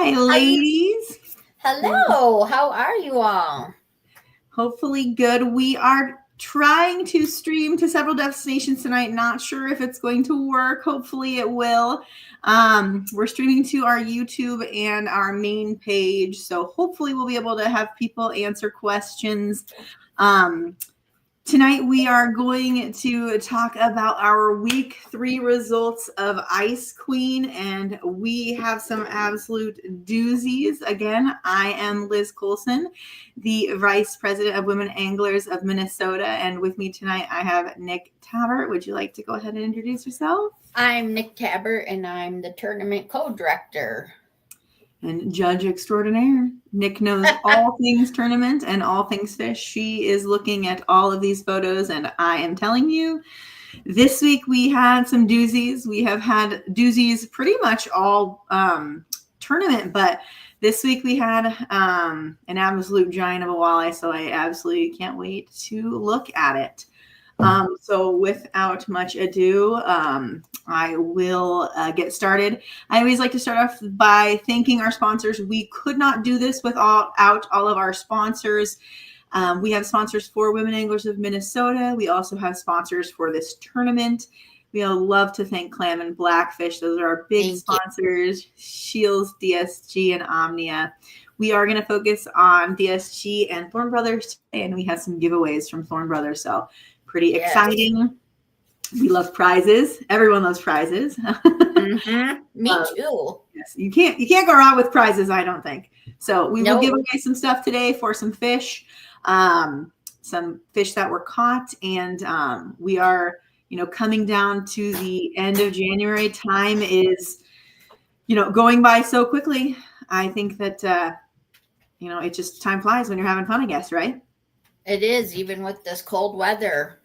Hi, ladies. Hello, how are you all? Hopefully good. We are trying to stream to several destinations tonight. Not sure if it's going to work. Hopefully it will. We're streaming to our YouTube and our main page. So hopefully we'll be able to have people answer questions. Tonight we are going to talk about our week 3 results of Ice Queen, and we have some absolute doozies. Again, I am Liz Coulson, the Vice President of Women Anglers of Minnesota, and with me tonight I have Nick Tabert. Would you like to go ahead and introduce yourself? I'm Nick Tabert, and I'm the tournament co-director. And judge extraordinaire. Nick knows all things tournament and all things fish. She is looking at all of these photos, and I am telling you, this week we had some doozies. We have had doozies pretty much all tournament, but this week we had an absolute giant of a walleye, so I absolutely can't wait to look at it. So without much ado, I will get started. I always like to start off by thanking our sponsors. We could not do this without all of our sponsors. We have sponsors for Women Anglers of Minnesota. We also have sponsors for this tournament. We all love to thank Clam and Blackfish. Those are our big sponsors, Shields, DSG, and Omnia. We are going to focus on DSG and Thorne Brothers today, and we have some giveaways from Thorne Brothers, so pretty exciting. We love prizes. Everyone loves prizes. Me too. Yes, you can't go wrong with prizes, I don't think. So we will give away some stuff today for some fish, some fish that were caught, and we are, coming down to the end of January. Time is, going by so quickly. I think that it just time flies when you're having fun, I guess, right? It is, even with this cold weather.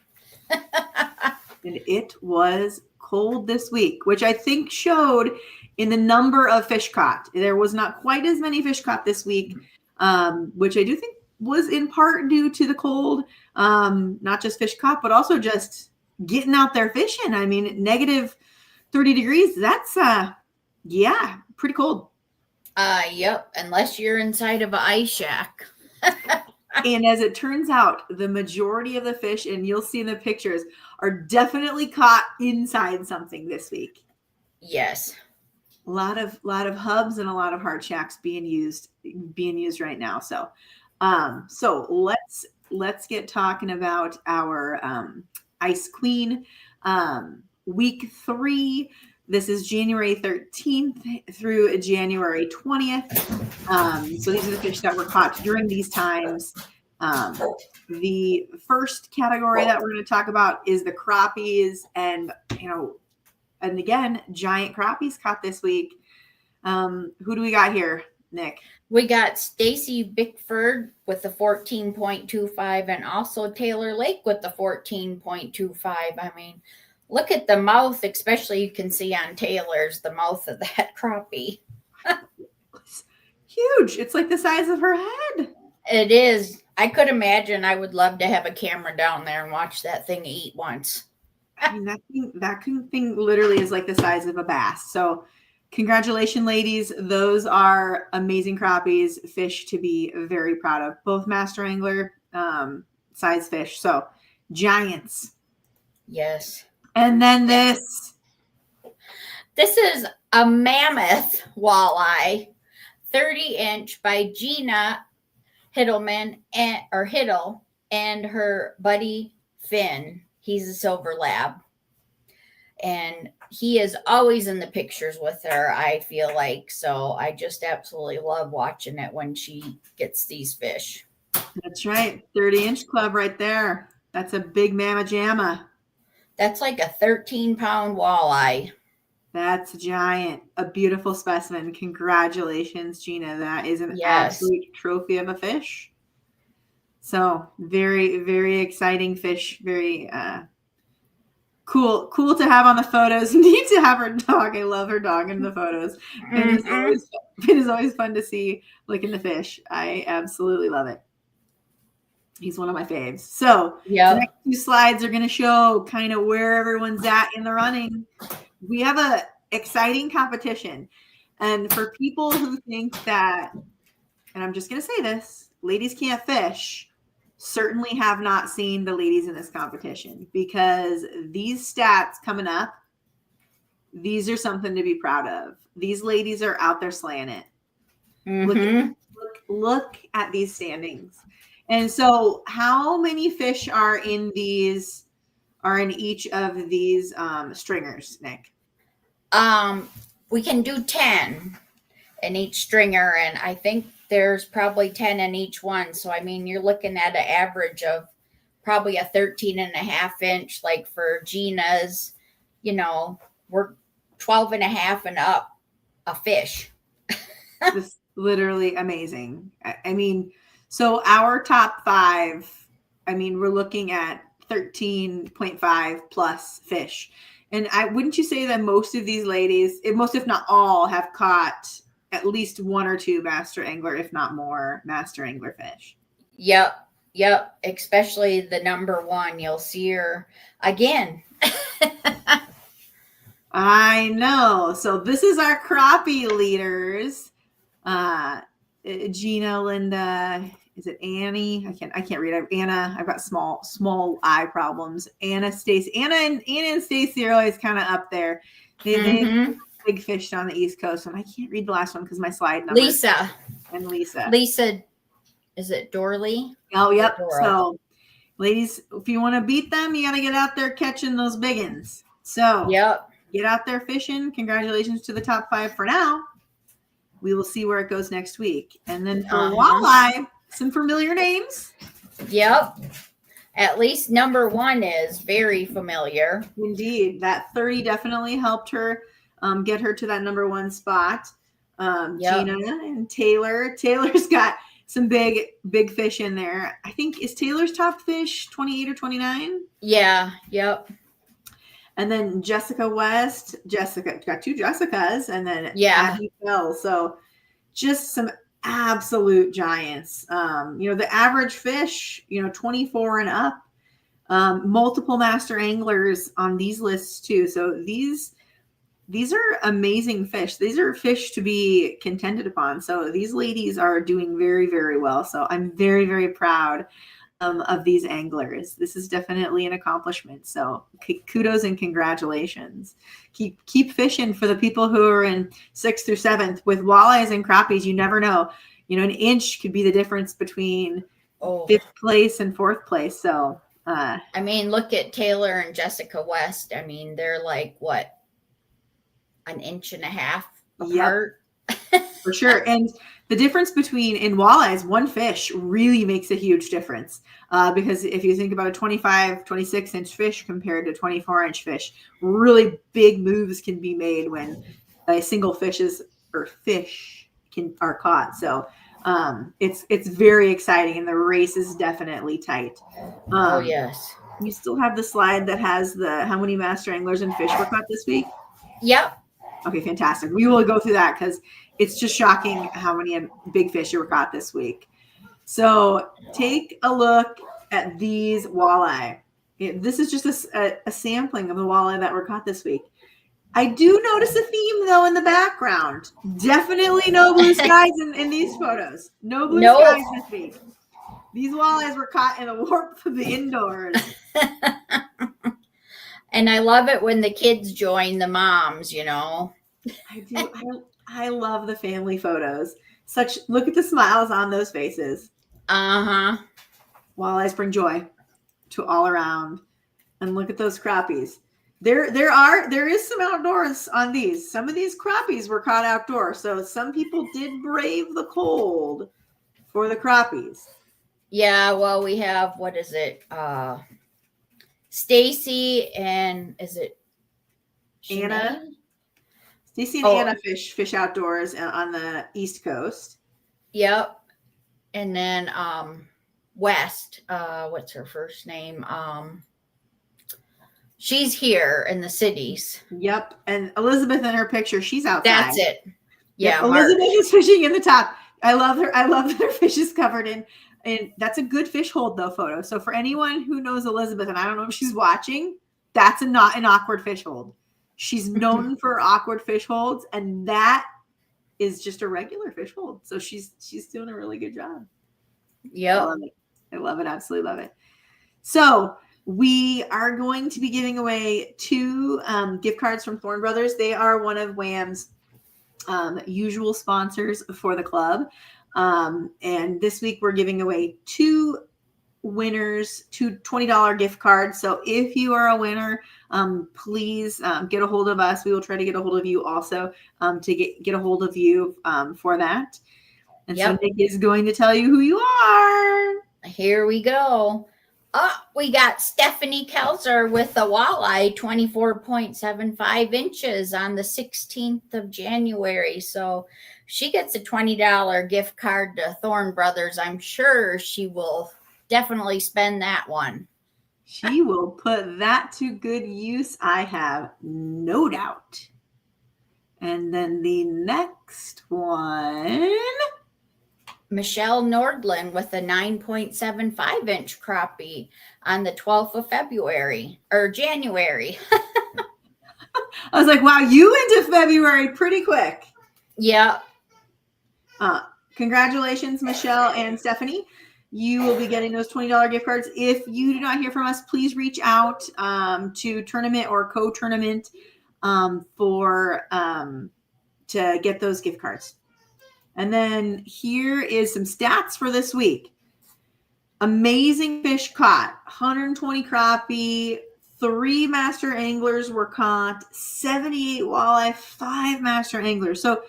And it was cold this week, which I think showed in the number of fish caught. There was not quite as many fish caught this week, which I do think was in part due to the cold, not just fish caught, but also just getting out there fishing. I mean, negative 30 degrees, that's, pretty cold. Yep, unless you're inside of an ice shack. And as it turns out, the majority of the fish, and you'll see in the pictures, are definitely caught inside something this week. Yes. A lot of hubs and a lot of hard shacks being used right now. So let's get talking about our Ice Queen week 3. This is January 13th through January 20th. So these are the fish that were caught during these times. The first category that we're going to talk about is the crappies, and again, giant crappies caught this week. Who do we got here, Nick? We got Stacy Bickford with the 14.25, and also Taylor Lake with the 14.25. I mean, look at the mouth, especially you can see on Taylor's, the mouth of that crappie. It's huge. It's like the size of her head. It is. I could imagine. I would love to have a camera down there and watch that thing eat once. I mean, that thing literally is like the size of a bass. So congratulations, ladies. Those are amazing crappies, fish to be very proud of. Both master angler size fish. So giants. Yes. And then this is a mammoth walleye, 30-inch by Gina Hiddleman and her buddy Finn. He's a silver lab. And he is always in the pictures with her, I feel like. So I just absolutely love watching it when she gets these fish. That's right. 30-inch club right there. That's a big mamma jamma. That's like a 13-pound walleye. That's giant. A beautiful specimen. Congratulations, Gina. That is an absolute trophy of a fish. So very, very exciting fish. Very cool to have on the photos. Need to have her dog. I love her dog in the photos. And it is always fun to see looking the fish. I absolutely love it. He's one of my faves. So the next 2 slides are going to show kind of where everyone's at in the running. We have a exciting competition. And for people who think that, and I'm just going to say this, ladies can't fish, certainly have not seen the ladies in this competition, because these stats coming up, these are something to be proud of. These ladies are out there slaying it. Mm-hmm. Look at these standings. And so how many fish are in each of these stringers, Nick? We can do 10 in each stringer, and I think there's probably 10 in each one. So, I mean, you're looking at an average of probably a 13.5 inch, like for Gina's, we're 12.5 and up a fish. This is literally amazing. I mean, so our top 5, I mean, we're looking at 13.5 plus fish. And wouldn't you say that most of these ladies, most if not all, have caught at least 1 or 2 master angler, if not more, master angler fish? Yep. Especially the number 1. You'll see her again. I know. So this is our crappie leaders. Gina, Linda, is it Annie? I can't read. Anna. I've got small eye problems. Anna, Stacy. Anna and Stacy are always kind of up there. They big fish on the East Coast, and I can't read the last one because my slide number. Lisa, is it Dorley? Oh, yep. So, ladies, if you want to beat them, you got to get out there catching those biggins. So, get out there fishing. Congratulations to the top 5 for now. We will see where it goes next week. And then for walleye, some familiar names. Yep. At least number 1 is very familiar. Indeed. That 30 definitely helped her get her to that number 1 spot. Gina and Taylor. Taylor's got some big fish in there. I think, is Taylor's top fish 28 or 29? Yeah. Yep. And then Jessica West. Jessica got 2 Jessicas, and then Abby Bell. So just some absolute giants. The average fish, 24 and up. Multiple master anglers on these lists too. So these are amazing fish. These are fish to be contended upon. So these ladies are doing very, very well. So I'm very, very proud of these anglers. This is definitely an accomplishment. So kudos and congratulations. Keep fishing for the people who are in 6th through 7th. With walleyes and crappies, you never know. An inch could be the difference between 5th place and 4th place. So I mean, look at Taylor and Jessica West. I mean, they're like what, 1.5 inches apart? Yep. For sure. And the difference between in walleyes, 1 fish really makes a huge difference. Because if you think about a 25, 26 inch fish compared to 24 inch fish, really big moves can be made when a single fish are caught. So it's very exciting, and the race is definitely tight. Yes. You still have the slide that has how many master anglers and fish were caught this week? Yep. Okay, fantastic. We will go through that because it's just shocking how many big fish were caught this week. So take a look at these walleye. This is just a sampling of the walleye that were caught this week. I do notice a theme, though, in the background. Definitely no blue skies in these photos. No blue skies this week. These walleyes were caught in the warmth of the indoors. And I love it when the kids join the moms, I do. I love the family photos. Look at the smiles on those faces. Walleyes bring joy to all around. And look at those crappies. There is some outdoors on these. Some of these crappies were caught outdoors. So some people did brave the cold for the crappies. Yeah, well, we have, what is it? Stacy and is it Anna? Stacy and Anna fish outdoors on the East Coast. Yep. And then West, what's her first name? She's here in the cities. Yep. And Elizabeth in her picture, she's outside. That's it. Yeah. Yep. Elizabeth is fishing in the top. I love her. I love that her fish is covered in. And that's a good fish hold, though, photo. So for anyone who knows Elizabeth, and I don't know if she's watching, that's not an awkward fish hold. She's known for awkward fish holds, and that is just a regular fish hold. So she's doing a really good job. I Yep. love it. I love it. Absolutely love it. So we are going to be giving away 2 gift cards from Thorne Brothers. They are one of Wham's usual sponsors for the club. And this week we're giving away 2 winners, 2 $20 gift cards. So if you are a winner, please get a hold of us. We will try to get a hold of you also to get a hold of you for that. And so Nick is going to tell you who you are. Here we go. We got Stephanie Kelzer with the walleye, 24.75 inches on the 16th of January. So she gets a $20 gift card to Thorne Brothers. I'm sure she will definitely spend that one. She will put that to good use, I have no doubt. And then the next one, Michelle Nordland with a 9.75 inch crappie on the 12th of February or January. I was like, wow, you into February pretty quick. Yeah. Congratulations, Michelle and Stephanie. You will be getting those $20 gift cards. If you do not hear from us, please reach out to Tournament or Co-Tournament to get those gift cards. And then here is some stats for this week. Amazing fish caught, 120 crappie, 3 master anglers were caught, 78 walleye, 5 master anglers. So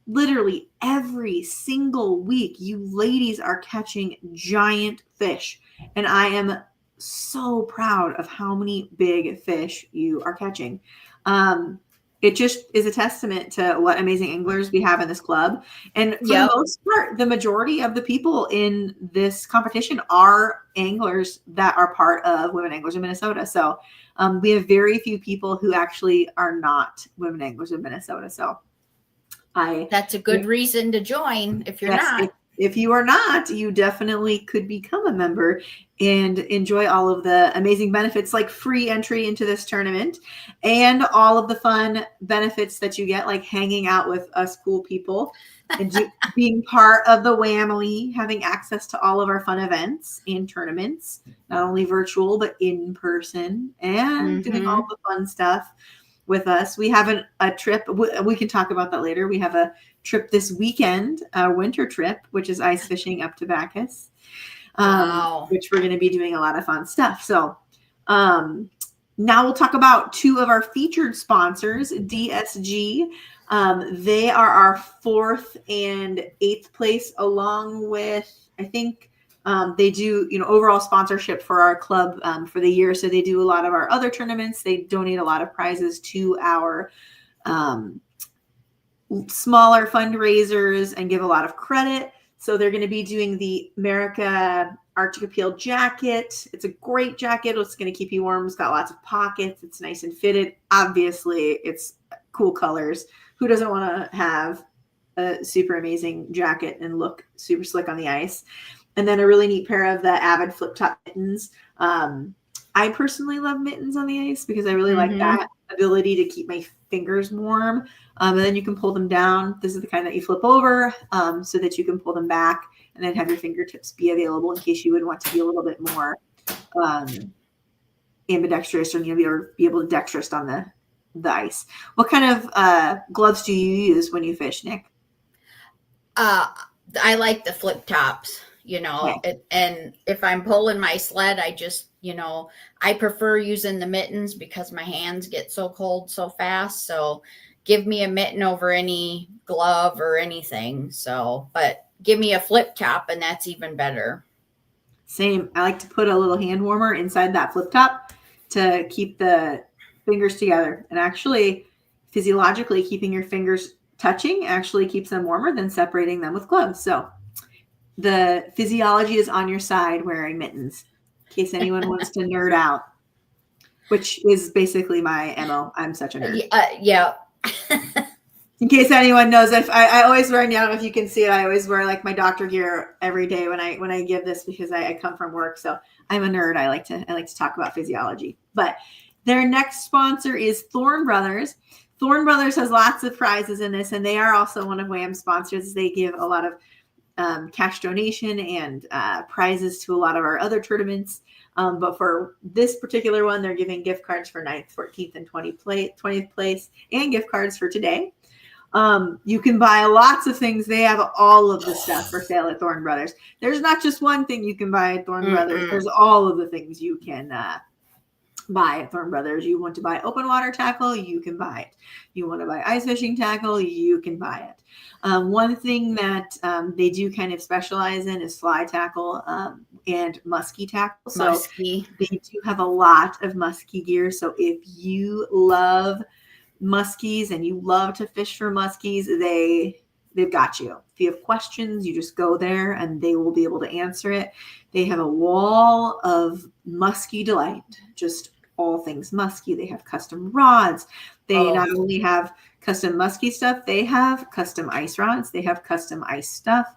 literally every single week, you ladies are catching giant fish. And I am so proud of how many big fish you are catching. It just is a testament to what amazing anglers we have in this club. And for the most part, the majority of the people in this competition are anglers that are part of Women Anglers of Minnesota. So we have very few people who actually are not Women Anglers of Minnesota. So that's a good reason to join if you're not. If you are not, you definitely could become a member and enjoy all of the amazing benefits like free entry into this tournament and all of the fun benefits that you get, like hanging out with us cool people and being part of the Whamily, having access to all of our fun events and tournaments, not only virtual, but in person, and doing all the fun stuff with us. We have a trip. We can talk about that later. We have a trip this weekend, a winter trip, which is ice fishing up to Bacchus, which we're going to be doing a lot of fun stuff. So now we'll talk about 2 of our featured sponsors, DSG. They are our 4th and 8th place, along with, I think, they do, overall sponsorship for our club for the year. So they do a lot of our other tournaments. They donate a lot of prizes to our smaller fundraisers and give a lot of credit. So they're going to be doing the America Arctic Appeal jacket. It's a great jacket. It's going to keep you warm. It's got lots of pockets. It's nice and fitted. Obviously, it's cool colors. Who doesn't want to have a super amazing jacket and look super slick on the ice? And then a really neat pair of the Avid flip top mittens. I personally love mittens on the ice because I really like that ability to keep my fingers warm. And then you can pull them down. This is the kind that you flip over so that you can pull them back and then have your fingertips be available in case you would want to be a little bit more ambidextrous or be able to dexterous on the ice. What kind of gloves do you use when you fish, Nick? I like the flip tops. And if I'm pulling my sled, I just, I prefer using the mittens because my hands get so cold so fast. So give me a mitten over any glove or anything. So, but give me a flip top and that's even better. Same. I like to put a little hand warmer inside that flip top to keep the fingers together. And actually, physiologically, keeping your fingers touching actually keeps them warmer than separating them with gloves. So the physiology is on your side wearing mittens, in case anyone wants to nerd out, which is basically my MO. I'm such a nerd. Yeah. In case anyone knows, if I always wear, I don't know if you can see it, I always wear like my doctor gear every day when I give this because I come from work. So I'm a nerd. I like to talk about physiology. But their next sponsor is Thorne Brothers. Thorn Brothers has lots of prizes in this, and they are also one of Wham's sponsors. They give a lot of cash donation and prizes to a lot of our other tournaments. But for this particular one, they're giving gift cards for 9th, 14th, and 20th place, and gift cards for today. You can buy lots of things. They have all of the stuff for sale at Thorn Brothers. There's not just one thing you can buy at Thorn Brothers. There's all of the things you can buy at Thorn Brothers. You want to buy open water tackle, you can buy it. You want to buy ice fishing tackle, you can buy it. One thing that they do kind of specialize in is fly tackle and muskie tackle. So Muskie. they do have a lot of muskie gear. So if you love muskies and you love to fish for muskies, they've got you. If you have questions, you just go there and they will be able to answer it. They have a wall of muskie delight, just all things muskie. They have custom rods. They not only have custom muskie stuff, they have custom ice rods. They have custom ice stuff.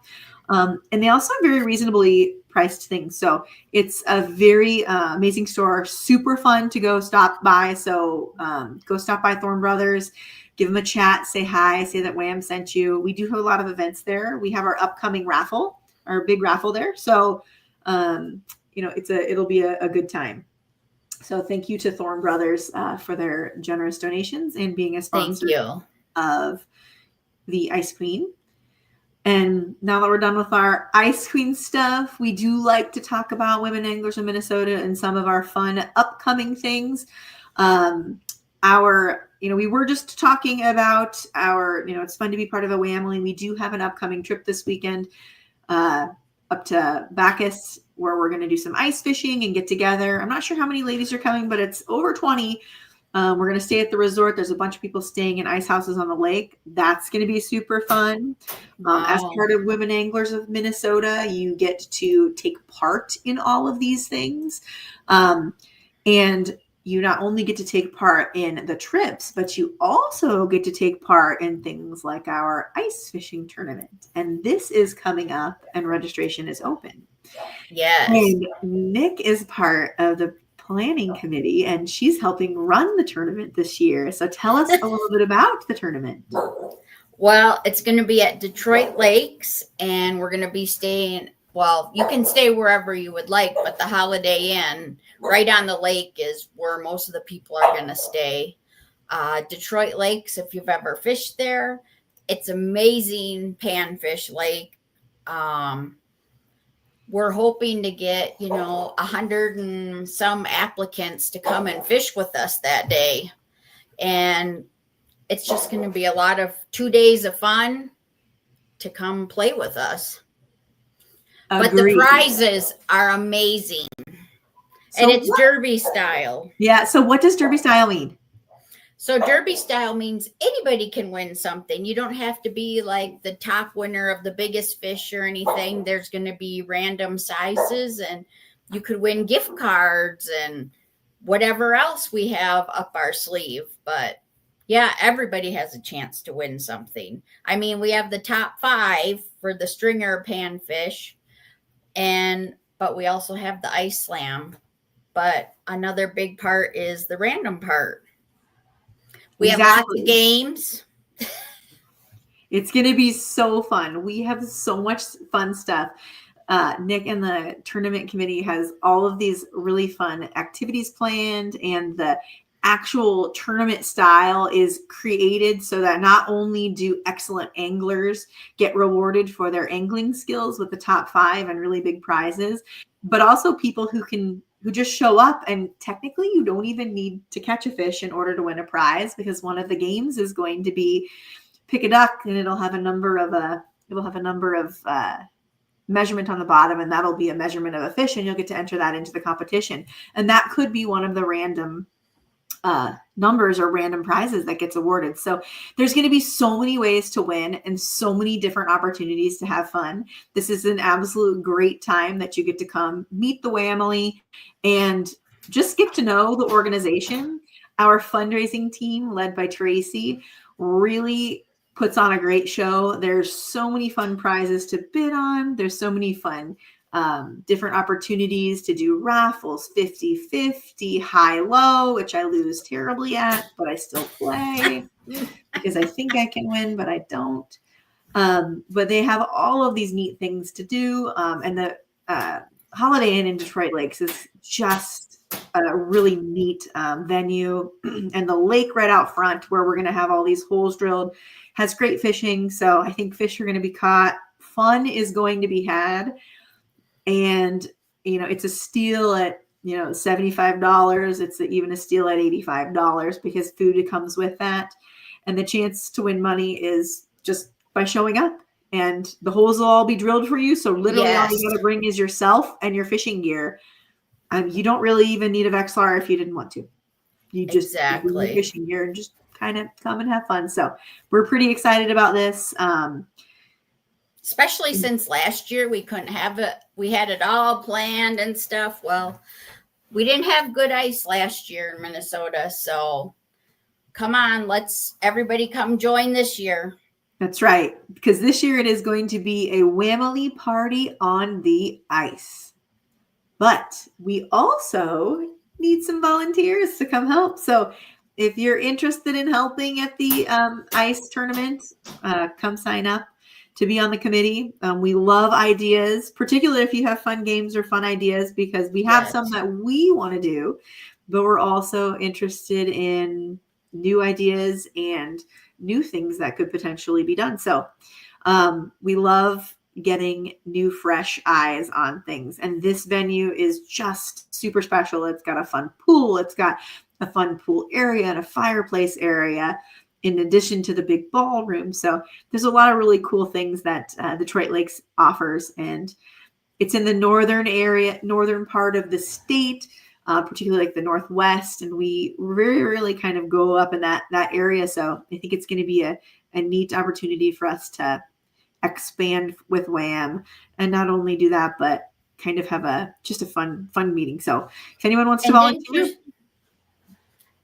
And they also have very reasonably priced things. So it's a very amazing store, super fun to go stop by. So go stop by Thorn Brothers, give them a chat, say hi, say that Wham sent you. We do have a lot of events there. We have our upcoming raffle, our big raffle there. So, it'll be a good time. So thank you to Thorn Brothers for their generous donations and being a sponsor of the Ice Queen. And now that we're done with our Ice Queen stuff, we do like to talk about Women Anglers in Minnesota and some of our fun upcoming things. We were just talking about it's fun to be part of a Whamily. We do have an upcoming trip this weekend up to Bacchus where we're going to do some ice fishing and get together. I'm not sure how many ladies are coming, but it's over 20. We're going to stay at the resort. There's a bunch of people staying in ice houses on the lake. That's going to be super fun. As part of Women Anglers of Minnesota, you get to take part in all of these things. And you not only get to take part in the trips, but you also get to take part in things like our ice fishing tournament. And this is coming up and registration is open. Yes. And Nick is part of the planning committee and she's helping run the tournament this year. So tell us a little bit about the tournament. Well, it's going to be at Detroit Lakes and we're going to be staying. Well, you can stay wherever you would like, but the Holiday Inn right on the lake is where most of the people are going to stay. Detroit Lakes, if you've ever fished there, it's amazing panfish lake. We're hoping to get, 100 and some applicants to come and fish with us that day. And it's just going to be a lot of 2 days of fun to come play with us. But the prizes are amazing. And it's derby style. Yeah. So what does derby style mean? So derby style means anybody can win something. You don't have to be like the top winner of the biggest fish or anything. There's going to be random sizes and you could win gift cards and whatever else we have up our sleeve. But yeah, everybody has a chance to win something. I mean, we have the top 5 for the stringer panfish. But we also have the ice slam. But another big part is the random part. We have lots of games. It's going to be so fun. We have so much fun stuff. Nick and the tournament committee has all of these really fun activities planned, and the actual tournament style is created so that not only do excellent anglers get rewarded for their angling skills with the top 5 and really big prizes, but also people who just show up, and technically you don't even need to catch a fish in order to win a prize, because one of the games is going to be pick a duck, and it'll have a number of measurement on the bottom, and that'll be a measurement of a fish, and you'll get to enter that into the competition. And that could be one of the random numbers or random prizes that gets awarded. So there's going to be so many ways to win and so many different opportunities to have fun. This is an absolute great time that you get to come meet the Whamily and just get to know the organization. Our fundraising team, led by Tracy, really puts on a great show. There's so many fun prizes to bid on. There's so many fun different opportunities to do raffles, 50-50, high-low, which I lose terribly at, but I still play. because I think I can win, but I don't. But they have all of these neat things to do. And the Holiday Inn in Detroit Lakes is just a really neat venue. And the lake right out front where we're going to have all these holes drilled has great fishing. So I think fish are going to be caught. Fun is going to be had. And, it's a steal at, $75. It's even a steal at $85 because food comes with that. And the chance to win money is just by showing up. And the holes will all be drilled for you. So literally all you got to bring is yourself and your fishing gear. You don't really even need a Vexilar if you didn't want to. You just bring your fishing gear and just kind of come and have fun. So we're pretty excited about this. Especially since last year we couldn't have it. We had it all planned and stuff. Well, we didn't have good ice last year in Minnesota. So come on, let's everybody come join this year. That's right. Because this year it is going to be a Whamily party on the ice. But we also need some volunteers to come help. So if you're interested in helping at the ice tournament, come sign up to be on the committee. We love ideas, particularly if you have fun games or fun ideas, because we have some that we want to do, but we're also interested in new ideas and new things that could potentially be done. So we love getting new, fresh eyes on things. And this venue is just super special. It's got a fun pool. It's got a fun pool area and a fireplace area in addition to the big ballroom. So there's a lot of really cool things that Detroit Lakes offers. And it's in the northern part of the state, particularly like the Northwest. And we really kind of go up in that area. So I think it's going to be a neat opportunity for us to expand with WHAM and not only do that, but kind of have just a fun meeting. So if anyone wants to volunteer,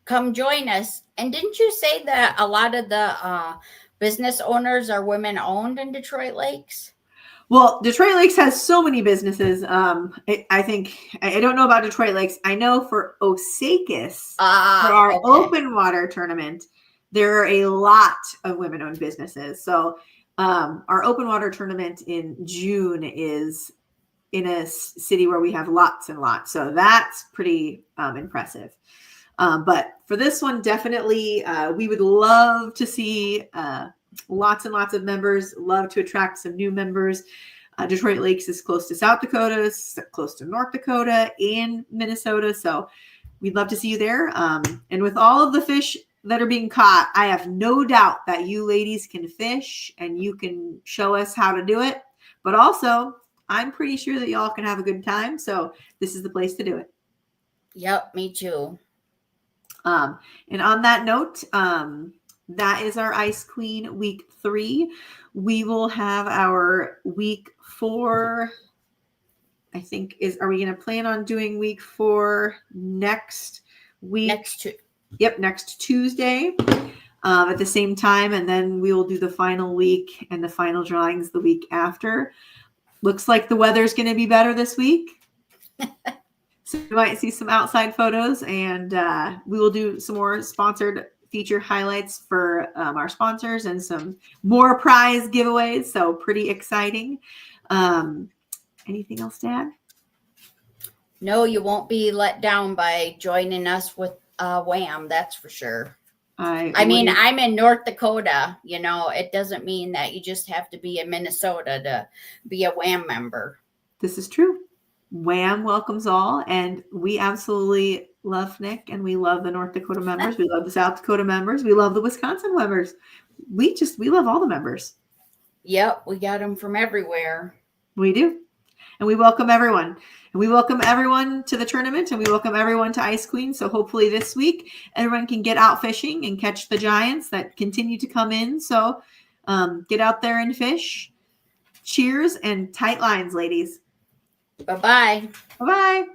come join us. And didn't you say that a lot of the business owners are women owned in Detroit Lakes? Well, Detroit Lakes has so many businesses. I think, I don't know about Detroit Lakes. I know for Osakis, for our open water tournament, there are a lot of women-owned businesses. So our open water tournament in June is in a city where we have lots and lots. So that's pretty impressive. But for this one, definitely, we would love to see lots and lots of members, love to attract some new members. Detroit Lakes is close to South Dakota, it's close to North Dakota and Minnesota. So we'd love to see you there. And with all of the fish that are being caught, I have no doubt that you ladies can fish and you can show us how to do it. But also, I'm pretty sure that y'all can have a good time. So this is the place to do it. Yep, me too. And on that note, that is our Ice Queen week 3. We will have our week 4. I think are we going to plan on doing week 4 next week? Next Tuesday at the same time. And then we will do the final week and the final drawings the week after. Looks like the weather's going to be better this week. So you might see some outside photos, and we will do some more sponsored feature highlights for our sponsors and some more prize giveaways. So pretty exciting. Anything else to add? No, you won't be let down by joining us with WHAM. That's for sure. I mean, I'm in North Dakota. It doesn't mean that you just have to be in Minnesota to be a WHAM member. This is true. WHAM welcomes all, and we absolutely love Nick, and we love the North Dakota members. We love the South Dakota members. We love the Wisconsin members. We love all the members. Yep, we got them from everywhere. We do, and we welcome everyone. And we welcome everyone to the tournament, and we welcome everyone to Ice Queen. So hopefully this week, everyone can get out fishing and catch the giants that continue to come in. So get out there and fish. Cheers and tight lines, ladies. Bye-bye. Bye-bye.